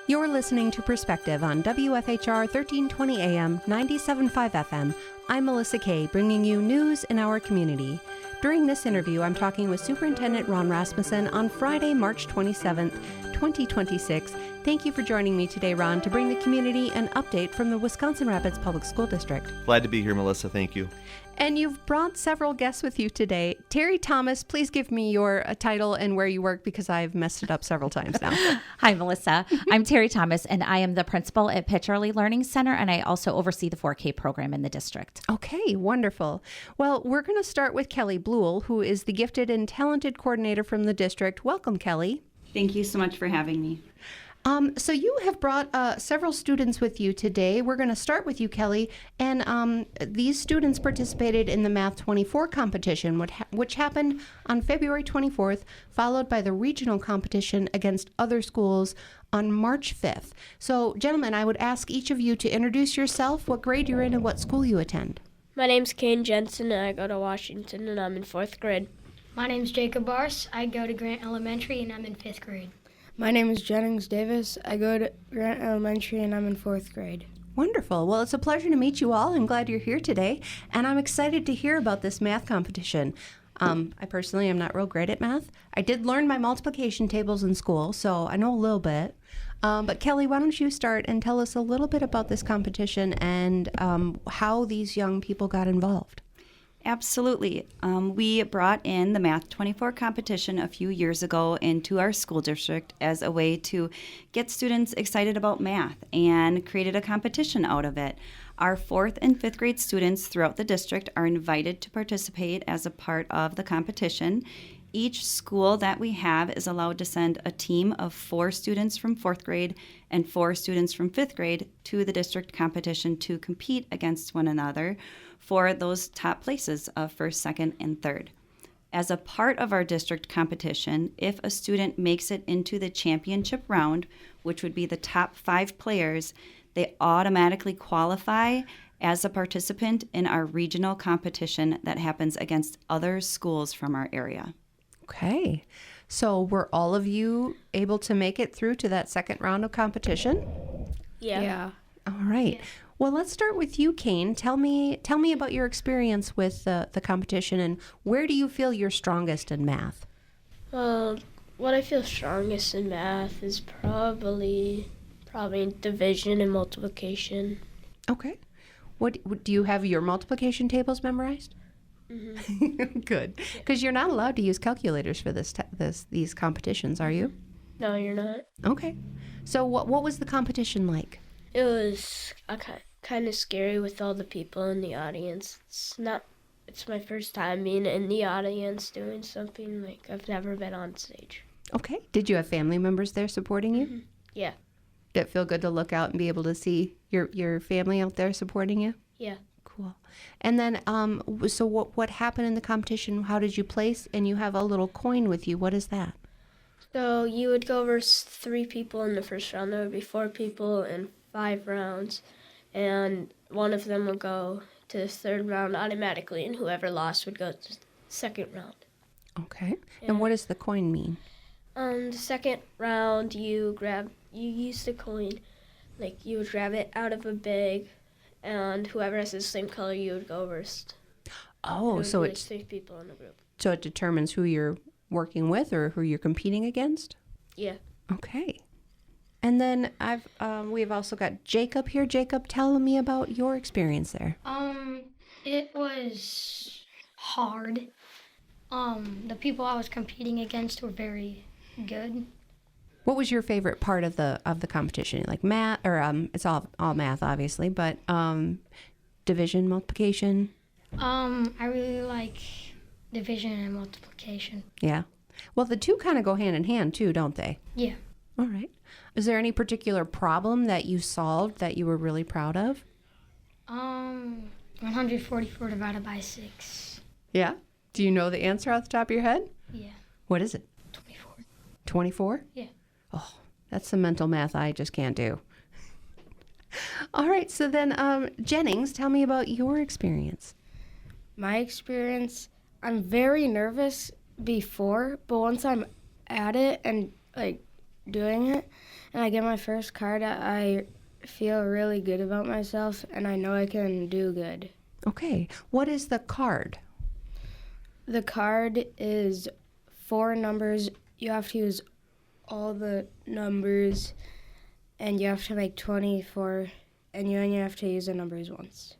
You're listening to Perspective on WFHR 1320 AM, 97.5 FM. I'm Melissa Kay, bringing you news in our community. During this interview, I'm talking with Superintendent Ron Rasmussen on Friday, March 27th, 2026. Thank you for joining me today, Ron, to bring the community an update from the Wisconsin Rapids Public School District. Glad to be here, Melissa. Thank you. And you've brought several guests with you today. Teri Thomas, please give me your title and where you work, because I've messed it up several times now. Hi, Melissa. I'm Teri Thomas, and I am the principal at Pitsch Early Learning Center, and I also oversee the 4K program in the district. Okay, wonderful. Well, we're going to start with Kelly Bluell, who is the gifted and talented coordinator from the district. Welcome, Kelly. Thank you so much for having me. So you have brought several students with you today. We're going to start with you, Kelly. And these students participated in the Math 24 competition, which happened on February 24th, followed by the regional competition against other schools on March 5th. So, gentlemen, I would ask each of you to introduce yourself, what grade you're in, and what school you attend. My name's Kane, Jensen, and I go to Washington, and I'm in 4th grade. My name's Jacob Barse. I go to Grant Elementary, and I'm in 5th grade. My name is Jennings Davis. I go to Grant Elementary, and I'm in 4th grade. Wonderful. Well, it's a pleasure to meet you all. I'm glad you're here today, and I'm excited to hear about this math competition. I personally am not real great at math. I did learn my multiplication tables in school, so I know a little bit. But Kelly, why don't you start and tell us a little bit about this competition and how these young people got involved? Absolutely. We brought in the Math 24 competition a few years ago into our school district as a way to get students excited about math and created a competition out of it. Our 4th and 5th grade students throughout the district are invited to participate as a part of the competition. Each school that we have is allowed to send a team of 4 students from 4th grade and 4 students from 5th grade to the district competition to compete against one another for those top places of 1st, 2nd, and 3rd. As a part of our district competition, if a student makes it into the championship round, which would be the top 5 players, they automatically qualify as a participant in our regional competition that happens against other schools from our area. Okay. So were all of you able to make it through to that second round of competition? Yeah. All right. Yeah. Well, let's start with you, Kane. Tell me about your experience with the competition, and where do you feel you're strongest in math? Well, what I feel strongest in math is probably division and multiplication. Okay. What do you have your multiplication tables memorized? Mm-hmm. Good, because you're not allowed to use calculators for these competitions, are you? No, you're not. Okay. So what was the competition like? It was kind of scary with all the people in the audience. It's my first time being in the audience doing something like I've never been on stage. Okay. Did you have family members there supporting you? Mm-hmm. Yeah. Did it feel good to look out and be able to see your family out there supporting you? Yeah. Cool. And then, so what happened in the competition? How did you place? And you have a little coin with you. What is that? So you would go versus 3 people in the first round. There would be 4 people in 5 rounds, and one of them would go to the 3rd round automatically, and whoever lost would go to the 2nd round. Okay. And what does the coin mean? The 2nd round, you use the coin, like you would grab it out of a bag, and whoever has the same color, you would go first. Oh, so it's 3 people in the group. So it determines who you're working with or who you're competing against? Yeah. Okay. And then we've also got Jacob here. Jacob, tell me about your experience there. It was hard. The people I was competing against were very good. What was your favorite part of the competition? Like math, or it's all math, obviously, but division, multiplication? I really like division and multiplication. Yeah. Well, the two kind of go hand in hand too, don't they? Yeah. All right. Is there any particular problem that you solved that you were really proud of? 144 divided by 6. Yeah? Do you know the answer off the top of your head? Yeah. What is it? 24. 24? Yeah. Oh, that's some mental math I just can't do. All right, so then Jennings, tell me about your experience. My experience, I'm very nervous before, but once I'm at it and doing it and I get my first card, I feel really good about myself and I know I can do good. Okay. What is the card? The card is 4 numbers. You have to use all the numbers and you have to make 24 and you only have to use the numbers once.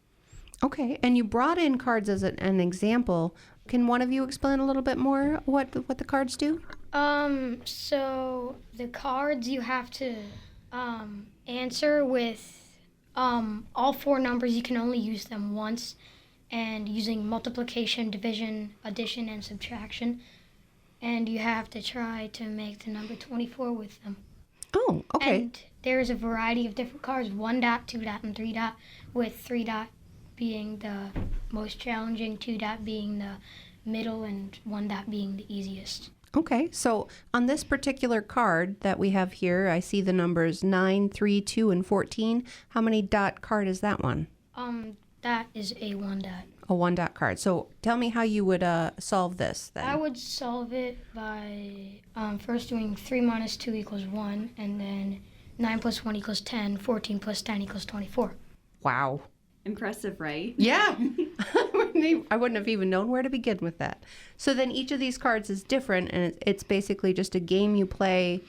Okay. And you brought in cards as an example. Can one of you explain a little bit more what the cards do? So the cards you have to answer with all 4 numbers. You can only use them once, and using multiplication, division, addition, and subtraction. And you have to try to make the number 24 with them. Oh, okay. And there's a variety of different cards, 1 dot, 2 dot, and 3 dot, with 3 dot being the most challenging, 2 dot being the middle, and 1 dot being the easiest. Okay, so on this particular card that we have here, I see the numbers 9, 3, 2, and 14. How many dot card is that one? That is a 1 dot. A 1 dot card. So tell me how you would solve this then. I would solve it by first doing 3 minus 2 equals 1, and then 9 plus 1 equals 10, 14 plus 10 equals 24. Wow. Impressive, right? Yeah. I wouldn't have even known where to begin with that. So then each of these cards is different, and it's basically just a game you play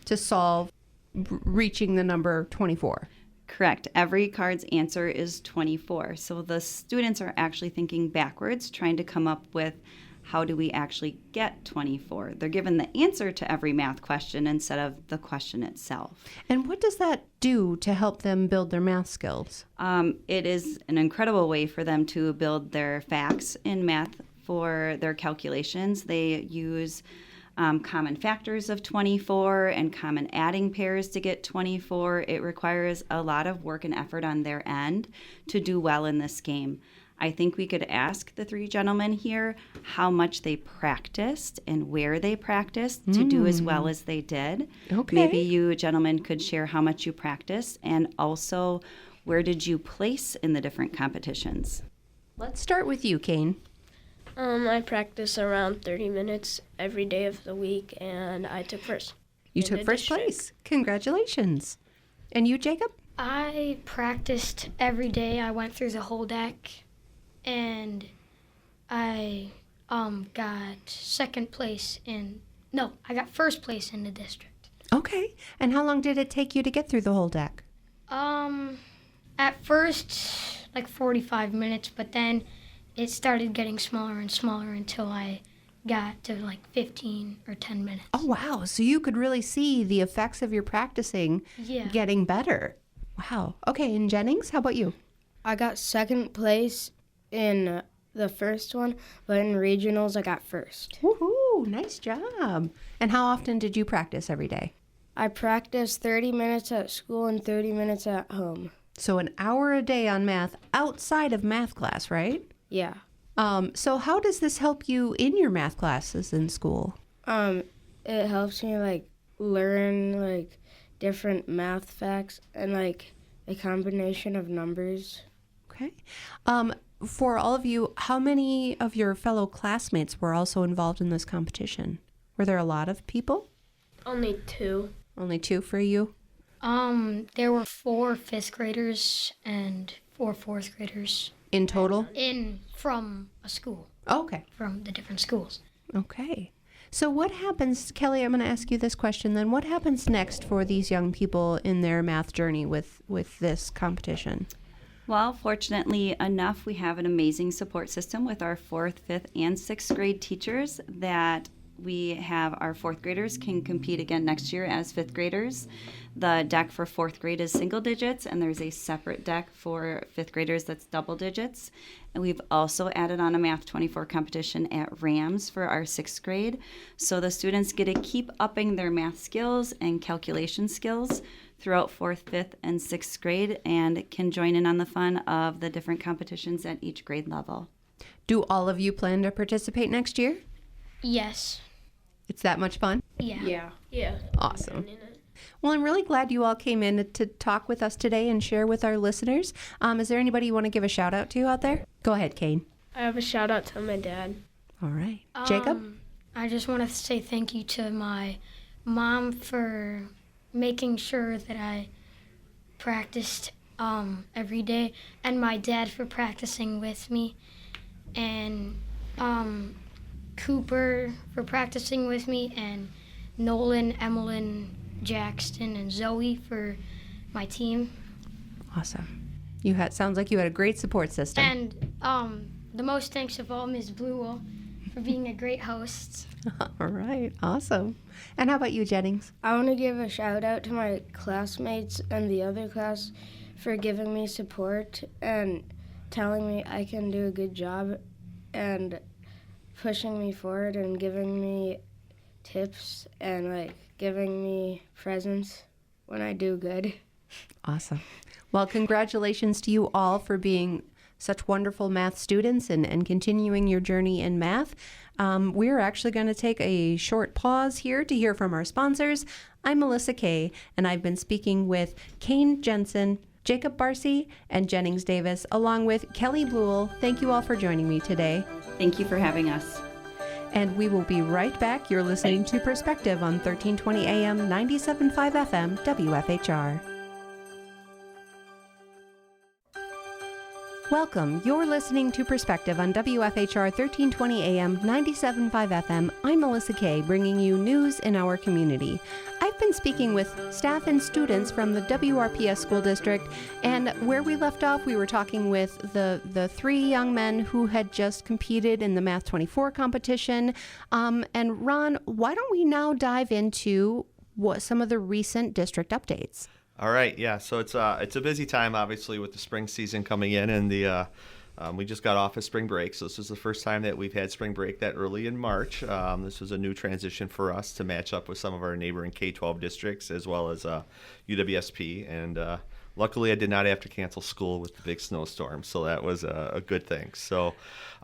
to solve reaching the number 24. Correct. Every card's answer is 24. So the students are actually thinking backwards, trying to come up with how do we actually get 24. They're given the answer to every math question instead of the question itself. And what does that do to help them build their math skills? It is an incredible way for them to build their facts in math for their calculations. They use common factors of 24 and common adding pairs to get 24. It requires a lot of work and effort on their end to do well in this game. I think we could ask the 3 gentlemen here how much they practiced and where they practiced to do as well as they did. Okay. Maybe you gentlemen could share how much you practiced and also where did you place in the different competitions. Let's start with you, Kane. I practice around 30 minutes every day of the week, and I took first. You in took the first district. place. Congratulations. And you, Jacob? I practiced every day. I went through the whole deck, and I got I got first place in the district. Okay. And how long did it take you to get through the whole deck? At first, like 45 minutes, but then it started getting smaller and smaller until I got to like 15 or 10 minutes. Oh, wow. So you could really see the effects of your practicing getting better. Wow. Okay. And Jennings, how about you? I got second place in the first one, but in regionals I got first. Woohoo. Nice job. And how often did you practice every day? I practiced 30 minutes at school and 30 minutes at home. So an hour a day on math outside of math class, right? Yeah. So how does this help you in your math classes in school? It helps me learn different math facts and a combination of numbers. Okay. For all of you, how many of your fellow classmates were also involved in this competition? Were there a lot of people? Only 2. Only 2 for you? There were 4 5th graders and 4 4th graders. In total? From a school, Oh, okay. from the different schools. Okay. So what happens, Kelly, I'm going to ask you this question then. What happens next for these young people in their math journey with this competition? Well, fortunately enough, we have an amazing support system with our 4th, 5th, and 6th grade teachers that we have our 4th graders can compete again next year as 5th graders. The deck for 4th grade is single digits, and there's a separate deck for 5th graders that's double digits. And we've also added on a Math 24 competition at Rams for our 6th grade. So the students get to keep upping their math skills and calculation skills throughout 4th, 5th, and 6th grade and can join in on the fun of the different competitions at each grade level. Do all of you plan to participate next year? Yes. It's that much fun? Yeah. Yeah. Awesome. Well, I'm really glad you all came in to talk with us today and share with our listeners. Is there anybody you want to give a shout out to out there? Go ahead, Kane. I have a shout out to my dad. All right. Jacob? I just want to say thank you to my Mom for making sure that I practiced every day, and my dad for practicing with me, and Cooper for practicing with me, and Nolan, Emmeline, Jackson, and Zoe for my team. Awesome. Sounds like you had a great support system. And the most thanks of all, Ms. Bluell, for being a great host. All right. Awesome. And how about you, Jennings? I want to give a shout out to my classmates and the other class for giving me support and telling me I can do a good job and pushing me forward and giving me tips and like giving me presents when I do good. Awesome. Well, congratulations to you all for being such wonderful math students and continuing your journey in math. We're actually going to take a short pause here to hear from our sponsors. I'm Melissa Kay, and I've been speaking with Kane Jensen, Jacob Barse, and Jennings Davis, along with Kelly Bluell. Thank you all for joining me today. Thank you for having us. And we will be right back. You're listening to Perspective on 1320 AM, 97.5 FM, WFHR. Welcome. You're listening to Perspective on WFHR 1320 AM, 97.5 FM. I'm Melissa Kay, bringing you news in our community. I've been speaking with staff and students from the WRPS school district, and where we left off, we were talking with the three young men who had just competed in the Math 24 competition. And Ron, why don't we now dive into some of the recent district updates? All right, yeah. So it's a busy time, obviously, with the spring season coming in, and we just got off of spring break. So this is the first time that we've had spring break that early in March. This was a new transition for us to match up with some of our neighboring K-12 districts as well as UWSP. And luckily, I did not have to cancel school with the big snowstorm, so that was a good thing. So,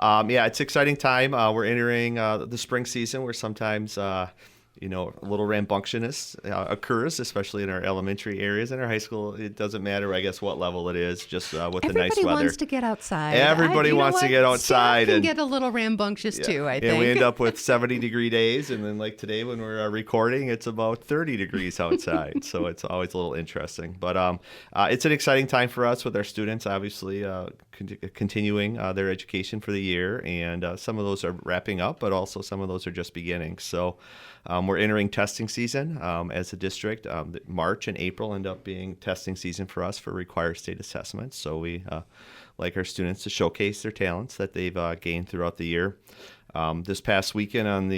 yeah, it's an exciting time. We're entering the spring season where sometimes a little rambunctiousness occurs, especially in our elementary areas. In our high school, it doesn't matter, I guess, what level it is, just with the nice weather. Everybody wants to get outside. Everybody wants to get outside. Staff can get a little rambunctious too, I think. And we end up with 70-degree days, and then like today when we're recording, it's about 30 degrees outside. So it's always a little interesting. But it's an exciting time for us with our students, obviously, continuing their education for the year. And some of those are wrapping up, but also some of those are just beginning. So we're entering testing season as a district. March and April end up being testing season for us for required state assessments. So we like our students to showcase their talents that they've gained throughout the year. This past weekend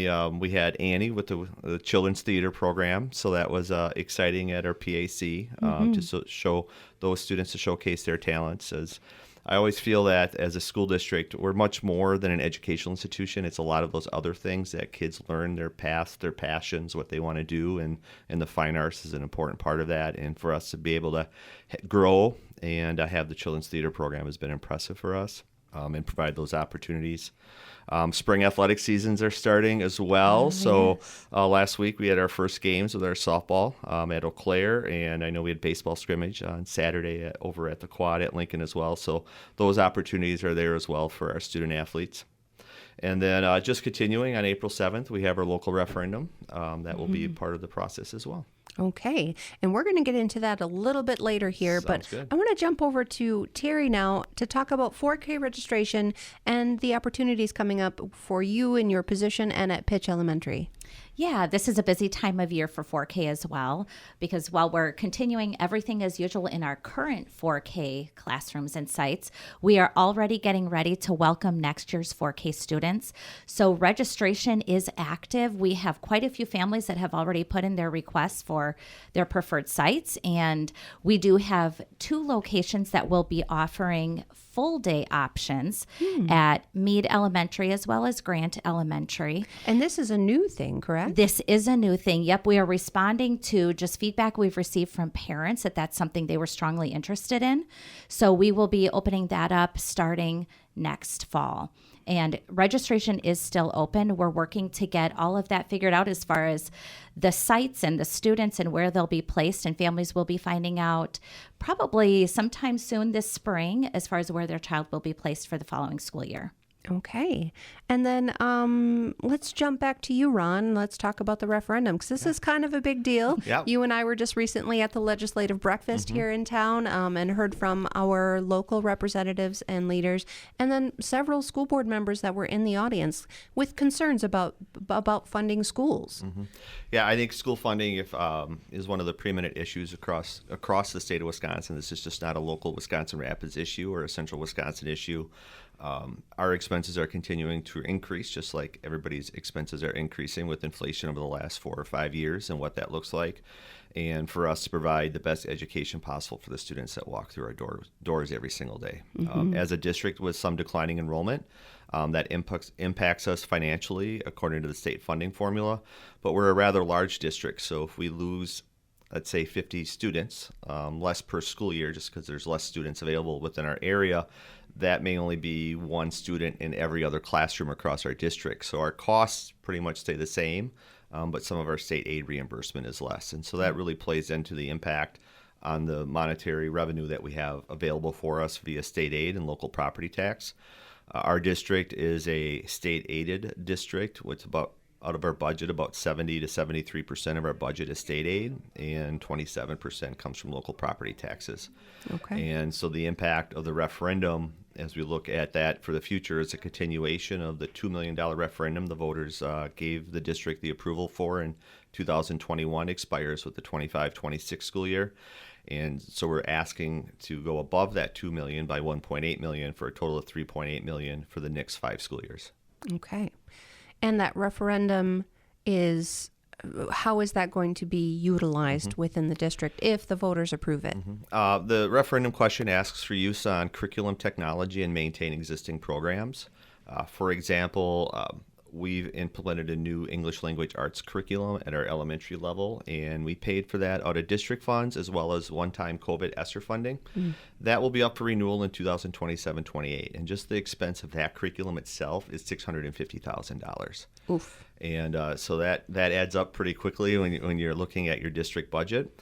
we had Annie with the Children's Theater program. So that was exciting at our PAC to show those students to showcase their talents. As I always feel that as a school district, we're much more than an educational institution. It's a lot of those other things that kids learn, their paths, their passions, what they want to do, and the fine arts is an important part of that. And for us to be able to grow and have the Children's Theater program has been impressive for us and provide those opportunities. Spring athletic seasons are starting as well. So last week we had our first games with our softball at Eau Claire, and I know we had baseball scrimmage on Saturday over at the Quad at Lincoln as well. So those opportunities are there as well for our student athletes. And then just continuing on April 7th, we have our local referendum. That will be part of the process as well. Okay, and we're going to get into that a little bit later here, Sounds good. I want to jump over to Teri now to talk about 4K registration and the opportunities coming up for you in your position and at Pitsch Elementary. Yeah, this is a busy time of year for 4K as well, because while we're continuing everything as usual in our current 4K classrooms and sites, we are already getting ready to welcome next year's 4K students. So registration is active. We have quite a few families that have already put in their requests for their preferred sites, and we do have 2 locations that will be offering full day options at Meade Elementary as well as Grant Elementary. And this is a new thing, correct? This is a new thing. Yep, we are responding to just feedback we've received from parents that that's something they were strongly interested in. So we will be opening that up starting next fall. And registration is still open. We're working to get all of that figured out as far as the sites and the students and where they'll be placed. And families will be finding out probably sometime soon this spring as far as where their child will be placed for the following school year. Okay. And then let's jump back to you, Ron. Let's talk about the referendum, because this is kind of a big deal. Yep. You and I were just recently at the legislative breakfast here in town and heard from our local representatives and leaders, and then several school board members that were in the audience with concerns about funding schools. Yeah, I think school funding is one of the preeminent issues across the state of Wisconsin. This is just not a local Wisconsin Rapids issue or a central Wisconsin issue. Our expenses are continuing to increase, just like everybody's expenses are increasing with inflation over the last 4 or 5 years and what that looks like. And for us to provide the best education possible for the students that walk through our doors every single day. As a district with some declining enrollment, that impacts us financially according to the state funding formula. But we're a rather large district, so if we lose, let's say, 50 students, less per school year, just because there's less students available within our area, that may only be one student in every other classroom across our district. So our costs pretty much stay the same, but some of our state aid reimbursement is less. And so that really plays into the impact on the monetary revenue that we have available for us via state aid and local property tax. Our district is a state-aided district, which out of our budget, about 70 to 73% of our budget is state aid, and 27% comes from local property taxes. Okay. And so the impact of the referendum, as we look at that for the future, is a continuation of the $2 million referendum the voters gave the district the approval for in 2021, expires with the 25-26 school year. And so we're asking to go above that $2 million by $1.8 million for a total of $3.8 million for the next 5 school years. Okay. And that referendum is, how is that going to be utilized within the district if the voters approve it? The referendum question asks for use on curriculum technology and maintain existing programs. For example, we've implemented a new English language arts curriculum at our elementary level, and we paid for that out of district funds as well as one-time COVID ESSER funding. That will be up for renewal in 2027-28, and just the expense of that curriculum itself is $650,000. Oof. And so that adds up pretty quickly when you're looking at your district budget.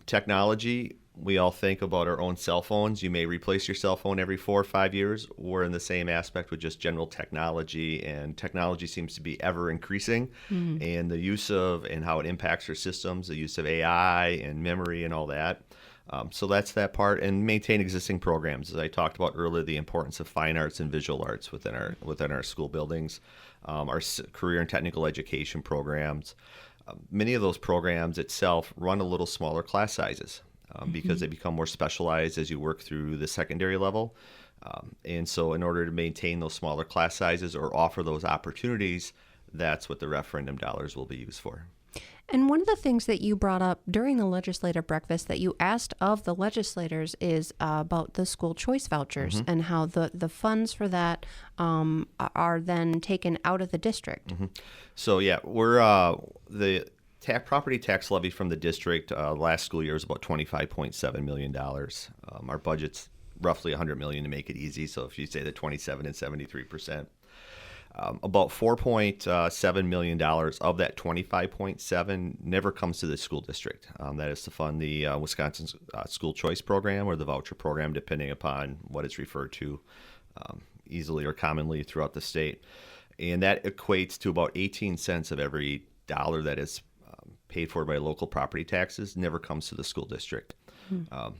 Technology, we all think about our own cell phones. You may replace your cell phone every 4 or 5 years. We're in the same aspect with just general technology, and technology seems to be ever increasing. And the use of and how it impacts our systems, the use of AI and memory and all that. So that's that part, and maintain existing programs. As I talked about earlier, the importance of fine arts and visual arts within our school buildings, our career and technical education programs. Many of those programs itself run a little smaller class sizes because they become more specialized as you work through the secondary level. And so in order to maintain those smaller class sizes or offer those opportunities, that's what the referendum dollars will be used for. And one of the things that you brought up during the legislative breakfast that you asked of the legislators is about the school choice vouchers and how the funds for that are then taken out of the district. So yeah, we're the property tax levy from the district last school year was about $25.7 million. Our budget's roughly $100 million to make it easy. So if you say the 27 and 73%. About $4.7 million of that 25.7 never comes to the school district. That is to fund the Wisconsin School Choice Program or the voucher program, depending upon what it's referred to easily or commonly throughout the state. And that equates to about 18 cents of every dollar that is paid for by local property taxes never comes to the school district.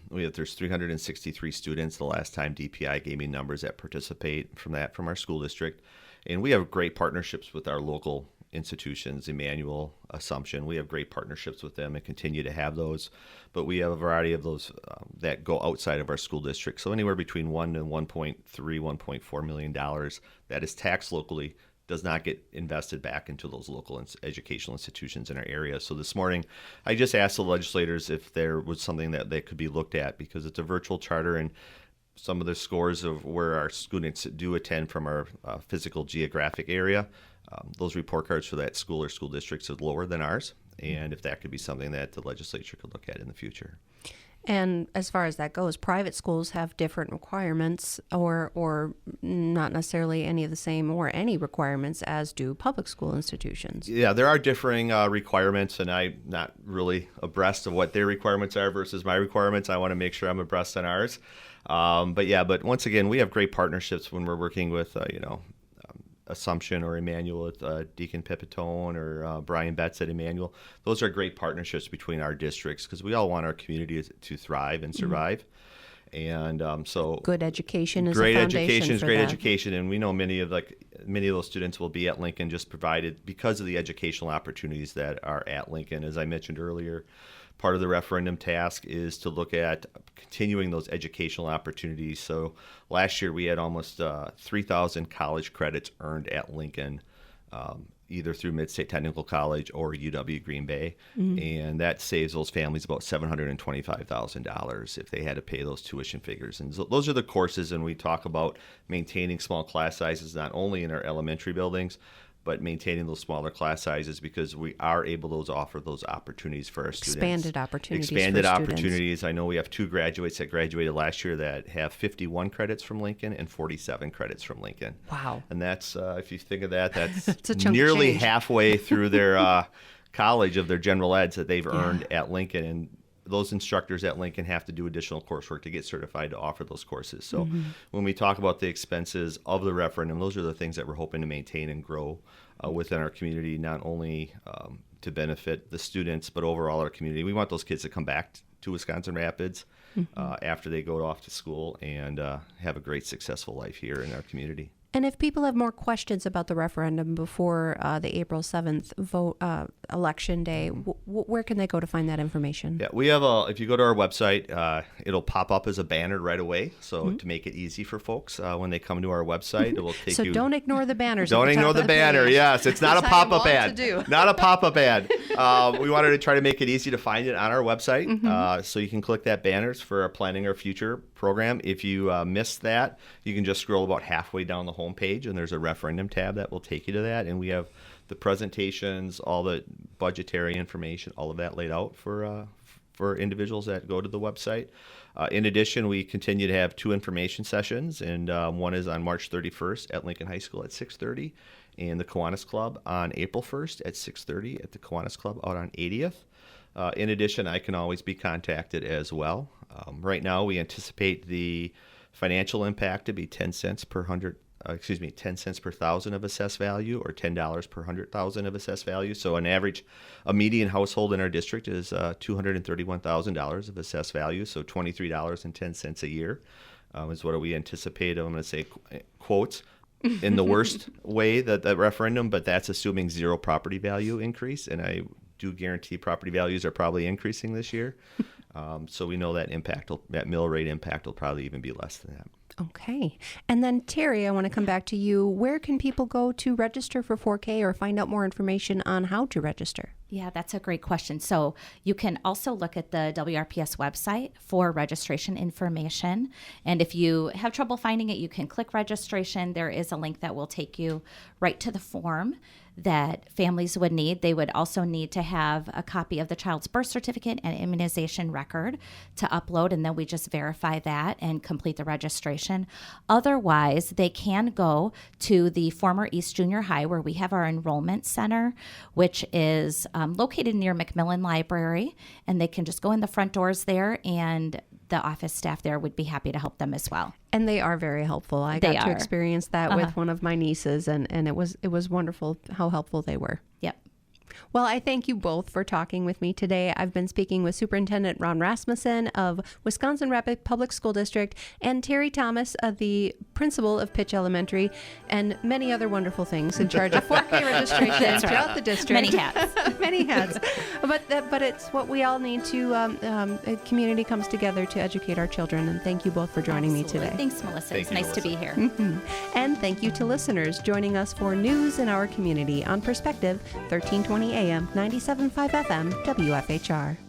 There's 363 students the last time DPI gave me numbers that participate from our school district. And we have great partnerships with our local institutions, Emmanuel, Assumption. We have great partnerships with them and continue to have those. But we have a variety of those that go outside of our school district. So anywhere between $1 and $1.3, $1.4 million that is taxed locally does not get invested back into those local educational institutions in our area. So this morning, I just asked the legislators if there was something that could be looked at, because it's a virtual charter, and some of the scores of where our students do attend from our physical geographic area, those report cards for that school or school districts are lower than ours. and if that could be something that the legislature could look at in the future. And as far as that goes, private schools have different requirements or not necessarily any of the same or any requirements as do public school institutions. Yeah, there are differing requirements, and I'm not really abreast of what their requirements are versus my requirements. I want to make sure I'm abreast on ours. But once again, we have great partnerships when we're working with, Assumption or Emmanuel with Deacon Pipitone or Brian Betts at Emmanuel. Those are great partnerships between our districts because we all want our community to thrive and survive. And so good education is great a foundation education is for great that. education, and we know many of those students will be at Lincoln just provided because of the educational opportunities that are at Lincoln. As I mentioned earlier, part of the referendum task is to look at continuing those educational opportunities. So last year we had almost 3,000 college credits earned at Lincoln, either through Mid-State Technical College or UW Green Bay. And that saves those families about $725,000 if they had to pay those tuition figures. And so those are the courses, and we talk about maintaining small class sizes not only in our elementary buildings, but maintaining those smaller class sizes because we are able to offer those opportunities for our students. Expanded opportunities Expanded for opportunities. I know we have 2 graduates that graduated last year that have 51 credits from Lincoln and 47 credits from Lincoln. Wow. And that's, if you think of that, that's It's a chunk of nearly change. halfway through their college of their general eds that they've earned at Lincoln. And those instructors at Lincoln have to do additional coursework to get certified to offer those courses. So when we talk about the expenses of the referendum, those are the things that we're hoping to maintain and grow within our community, not only to benefit the students, but overall our community. We want those kids to come back to Wisconsin Rapids after they go off to school and have a great, successful life here in our community. And if people have more questions about the referendum before the April 7th vote election day, where can they go to find that information? Yeah, we have if you go to our website, it'll pop up as a banner right away. So to make it easy for folks when they come to our website, it will take So you. don't ignore the banners. Don't at the top ignore of the banner. page. Yes, it's not a Which I am pop-up wont ad. to do. Not a pop-up ad. We wanted to try to make it easy to find it on our website, so you can click that banners for our Planning Our Future program. If you missed that, you can just scroll about halfway down the home page, and there's a referendum tab that will take you to that. And we have the presentations, all the budgetary information, all of that laid out for individuals that go to the website. In addition, we continue to have 2 information sessions, and one is on March 31st at Lincoln High School at 6:30, and the Kiwanis Club on April 1st at 6:30 at the Kiwanis Club out on 80th. In addition, I can always be contacted as well. Right now, we anticipate the financial impact to be 10 cents per 1,000 of assessed value, or $10 per 100,000 of assessed value. So on average, a median household in our district is $231,000 of assessed value, so $23.10 a year is what we anticipate. I'm going to say quotes in the worst way that referendum, but that's assuming 0 property value increase, and I do guarantee property values are probably increasing this year. So we know that that mill rate impact will probably even be less than that. Okay. And then, Teri, I want to come back to you. Where can people go to register for 4K or find out more information on how to register? Yeah, that's a great question. So you can also look at the WRPS website for registration information. And if you have trouble finding it, you can click registration. There is a link that will take you right to the form that families would need. They would also need to have a copy of the child's birth certificate and immunization record to upload, and then we just verify that and complete the registration. Otherwise, they can go to the former East Junior High, where we have our enrollment center, which is located near McMillan Library, and they can just go in the front doors there, and the office staff there would be happy to help them as well. And they are very helpful. I got to experience that with one of my nieces, and it was wonderful how helpful they were. Yep. Well, I thank you both for talking with me today. I've been speaking with Superintendent Ron Rasmussen of Wisconsin Rapids Public School District and Teri Thomas, the principal of Pitsch Elementary, and many other wonderful things in charge of 4K registration throughout the district. Many hats. Many hats. But it's what we all need to, a community comes together to educate our children. And thank you both for joining me today. Thanks, Melissa. It's nice to be here. And thank you to listeners joining us for news in our community on Perspective 1320 AM, 97.5 FM, WFHR.